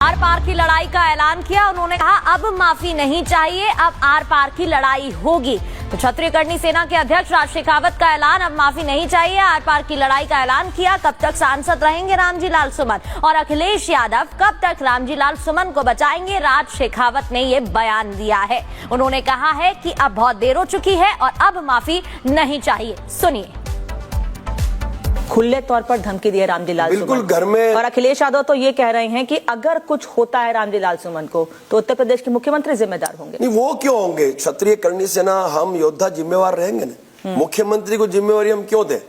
Are पार की लड़ाई का ऐलान किया। उन्होंने कहा अब माफी नहीं चाहिए, अब आर पार की लड़ाई होगी। तो क्षत्रिय करनी सेना के अध्यक्ष राज शेखावत का ऐलान, अब माफी नहीं चाहिए, आर पार की लड़ाई का ऐलान किया। कब तक सांसद रहेंगे रामजी लाल सुमन और अखिलेश यादव, कब तक रामजी लाल सुमन को बचाएंगे, राज शेखावत ने ये बयान दिया है। उन्होंने कहा है कि अब बहुत देर हो चुकी है और अब माफी नहीं चाहिए। सुनिए। खुले तौर पर धमकी दी है रामजी लाल सुमन बिल्कुल घर में, और अखिलेश यादव तो ये कह रहे हैं कि अगर कुछ होता है रामजी लाल सुमन को तो उत्तर प्रदेश के मुख्यमंत्री जिम्मेदार होंगे। नहीं, वो क्यों होंगे? क्षत्रिय करनी सेना हम योद्धा जिम्मेवार रहेंगे ना। मुख्यमंत्री को जिम्मेवारी हम क्यों दें?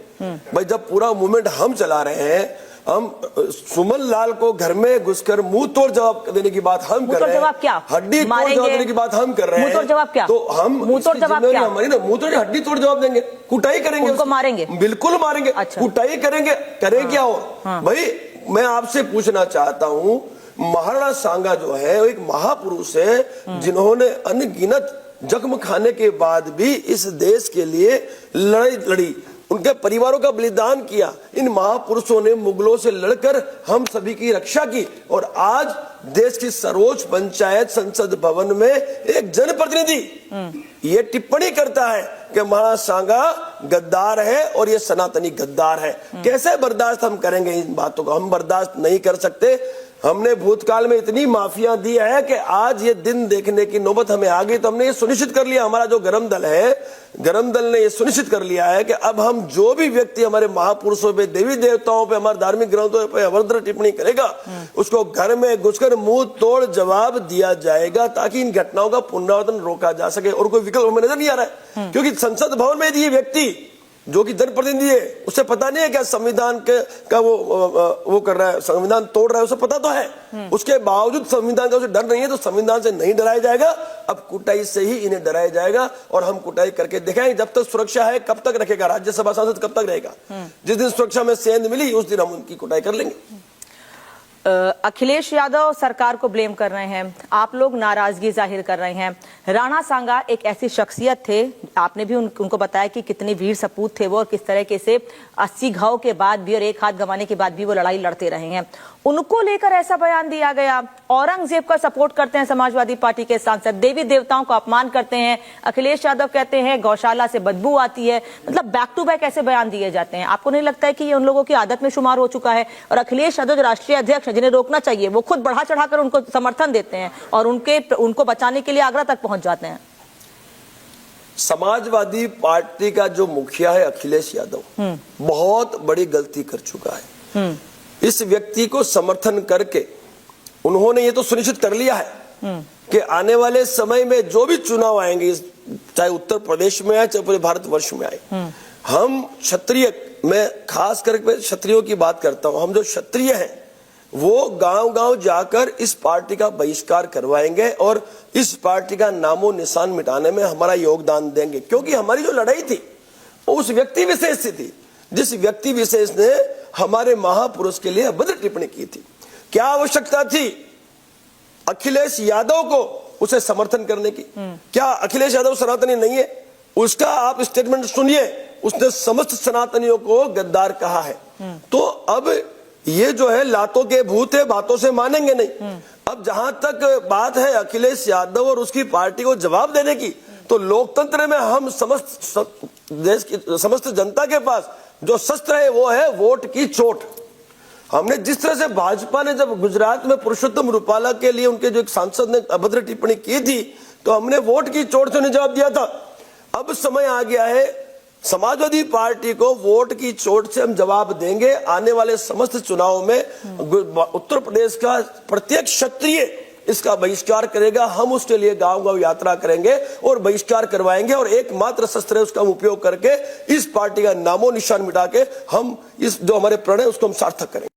भाई जब पूरा मूवमेंट हम चला रहे हैं, हम सुमन लाल को घर में घुसकर मुंह तोड़ जवाब देने की बात हम कर रहे हैं। क्या हड्डी तोड़ जवाब देने की बात हम कर रहे हैं। मुंह तोड़ जवाब क्या? तो हम मुंह तोड़ जवाब क्या? हमारी ना, मुंह तोड़ हड्डी तोड़ जवाब देंगे, कुटाई करेंगे, उनको मारेंगे, बिल्कुल मारेंगे। अच्छा। कुटाई करेंगे, करें क्या और? भाई मैं आपसे पूछना चाहता हूँ, महाराणा सांगा जो है वो एक महापुरुष है जिन्होंने अनगिनत जख्म खाने के बाद भी इस देश के लिए लड़ाई लड़ी, उनके परिवारों का बलिदान किया। इन महापुरुषों ने मुगलों से लड़कर हम सभी की रक्षा की और आज देश की सर्वोच्च पंचायत संसद भवन में एक जनप्रतिनिधि ये टिप्पणी करता है कि महाराणा सांगा गद्दार है और ये सनातनी गद्दार है। कैसे बर्दाश्त हम करेंगे इन बातों को? हम बर्दाश्त नहीं कर सकते। हमने भूतकाल में इतनी माफिया दी है कि आज ये दिन देखने की नौबत हमें आ गई। तो हमने ये सुनिश्चित कर लिया, हमारा जो गरम दल है, गरम दल ने ये सुनिश्चित कर लिया है कि अब हम जो भी व्यक्ति हमारे महापुरुषों पे, देवी देवताओं पे, हमारे धार्मिक ग्रंथों पे अभद्र टिप्पणी करेगा उसको घर में घुसकर मुंह तोड़ जवाब दिया जाएगा, ताकि इन घटनाओं का पुनरावृत्ति रोका जा सके। और कोई विकल्प हमें नजर नहीं आ रहा है, क्योंकि संसद भवन में ये व्यक्ति जो कि जनप्रतिनिधि है उसे पता नहीं है क्या संविधान का वो कर रहा है, संविधान तोड़ रहा है, उसे पता तो है। उसके बावजूद संविधान का उसे डर नहीं है, तो संविधान से नहीं डराया जाएगा, अब कुटाई से ही इन्हें डराया जाएगा। और हम कुटाई करके दिखाएंगे। जब तक सुरक्षा है कब तक रखेगा राज्यसभा सांसद, कब तक रहेगा? जिस दिन सुरक्षा में सेंध मिली उस दिन हम उनकी कुटाई कर लेंगे। अखिलेश यादव सरकार को ब्लेम कर रहे हैं, आप लोग नाराजगी जाहिर कर रहे हैं। राणा सांगा एक ऐसी शख्सियत थे, आपने भी उनको बताया कि कितने वीर सपूत थे वो और किस तरीके से 80 घाव के बाद भी और एक हाथ गंवाने के बाद भी वो लड़ाई लड़ते रहे हैं। उनको लेकर ऐसा बयान दिया गया। औरंगजेब का सपोर्ट करते हैं समाजवादी पार्टी के सांसद, देवी देवताओं का अपमान करते हैं। अखिलेश यादव कहते हैं गौशाला से बदबू आती है। मतलब बैक टू बैक ऐसे बयान दिए जाते हैं। आपको नहीं लगता है कि ये उन लोगों की आदत में शुमार हो चुका है? और अखिलेश यादव जो राष्ट्रीय अध्यक्ष हैं, जिन्हें रोकना चाहिए, वो खुद बढ़ा चढ़ाकर उनको समर्थन देते हैं और उनको बचाने के लिए आगरा तक पहुंच जाते हैं। समाजवादी पार्टी का जो मुखिया है अखिलेश यादव बहुत बड़ी गलती कर चुका है। इस व्यक्ति को समर्थन करके उन्होंने ये तो सुनिश्चित कर लिया है कि आने वाले समय में जो भी चुनाव आएंगे, चाहे उत्तर प्रदेश में आए चाहे पूरे भारतवर्ष में आए, हम क्षत्रिय, मैं खास करके क्षत्रियों की बात करता हूं, हम जो क्षत्रिय हैं वो गांव-गांव जाकर इस पार्टी का बहिष्कार करवाएंगे और इस पार्टी का नामो निशान मिटाने में हमारा योगदान देंगे। क्योंकि हमारी जो लड़ाई थी वो उस व्यक्ति विशेष से थी, जिस व्यक्ति विशेष ने हमारे महापुरुष के लिए अभद्र टिप्पणी की थी। क्या आवश्यकता थी अखिलेश यादव को उसे समर्थन करने की? क्या अखिलेश यादव सनातनी नहीं है? उसका आप स्टेटमेंट सुनिए, उसने समस्त सनातनियों को गद्दार कहा है। तो अब ये जो है लातों के भूत है, बातों से मानेंगे नहीं। अब जहां तक बात है अखिलेश यादव और उसकी पार्टी को जवाब देने की, तो लोकतंत्र में हम समस्त देश की समस्त जनता के पास जो शस्त्र है वो है वोट की चोट। हमने जिस तरह से भाजपा ने जब गुजरात में पुरुषोत्तम रूपाला के लिए उनके जो एक सांसद ने अभद्र टिप्पणी की थी, तो हमने वोट की चोट से उन्हें जवाब दिया था। अब समय आ गया है समाजवादी पार्टी को वोट की चोट से हम जवाब देंगे। आने वाले समस्त चुनाव में उत्तर प्रदेश का प्रत्येक क्षत्रिय इसका बहिष्कार करेगा। हम उसके लिए गांव-गांव यात्रा करेंगे और बहिष्कार करवाएंगे और एकमात्र शस्त्र है उसका उपयोग करके इस पार्टी का नामो निशान मिटा के हम इस जो हमारे प्रण है उसको हम सार्थक करेंगे।